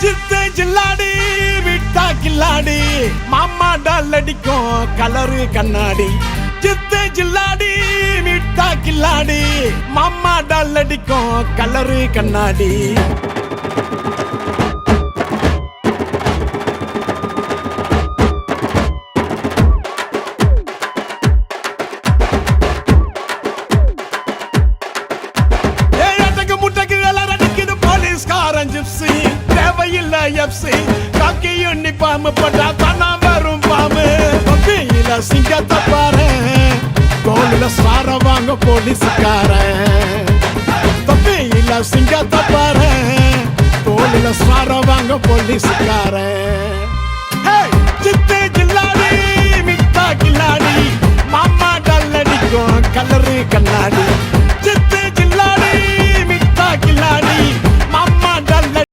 சித்து ஜில்லாடி விட்டா கில்லாடி மாமா டால் அடிக்கும் கலரு கண்ணாடி சித்து ஜில்லாடி விட்டா கில்லாடி மாமா டால் அடிக்கும் கலரு கண்ணாடி தேவையில்ல எப்சி காக்கி யூனிஃபார்ம் போட்டா தானா வரும் பாம்பு தொப்பியில சிங்கத்தை பாரு கோலில சார வாங்க போலீஸ்காரன் தொப்பியில சிங்கத்தை பாரு கோலில சார வாங்க போலீஸ்காரன் சித்து ஜில்லாடி மிட்டா கில்லாடி மாமா டால் அடிக்கும் கலரு கண்ணாடி